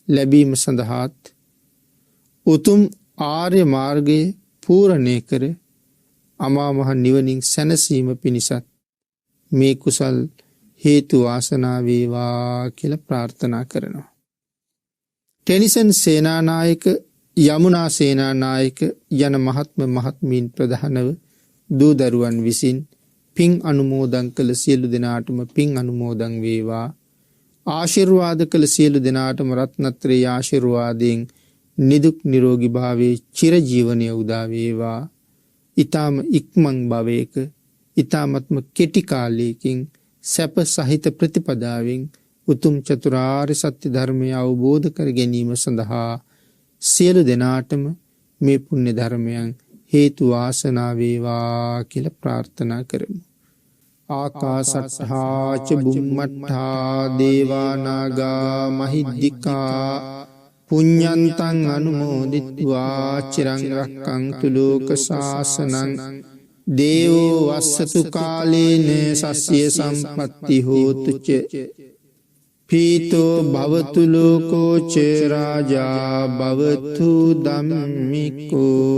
ලැබීම සඳහාත් උතුම් ආර්ය මාර්ගයේ පූර්ණේ කර අමා මහ නිවනින් සැනසීම පිණිසත් මේ කුසල් හේතු වාසනා වේවා කියලා ප්‍රාර්ථනා කරනවා. ටෙනිසන් සේනානායක යමුනා සේනානායක යන මහත්ම මහත්මීන් ප්‍රධානව දූ දරුවන් විසින් පින් අනුමෝදන් කළ සියලු දෙනාටම පින් අනුමෝදන් වේවා. ආශිර්වාද කළ සියලු දෙනාටම රත්නත්‍රයේ ආශිර්වාදයෙන් නිදුක් නිරෝගී භාවයේ චිරජීවනයේ උදා වේවා. ඊ타ම ඉක්මන් භවයක ඊ타මත්ම කෙටි කාලයකින් සැප සහිත ප්‍රතිපදාවෙන් උතුම් චතුරාර්ය සත්‍ය ධර්මය අවබෝධ කර ගැනීම සඳහා සියලු දෙනාටම මේ පුණ්‍ය ධර්මයන් හේතු වාසනා වේවා කියලා ප්‍රාර්ථනා කරමු. ආකාසට්ඨා ච බුම්මට්ඨා දේවා නාග මහිද්దికා පුඤ්ඤන්තං අනුමෝදිත්වා චිරං රක්ඛන්තු ලෝක ශාසනං දේවෝ වස්සතු කාලේන සස්ය සම්පත්ති හෝතු ච පීතෝ භවතු ලෝකෝ ච රාජා භවතු ධම්මිකෝ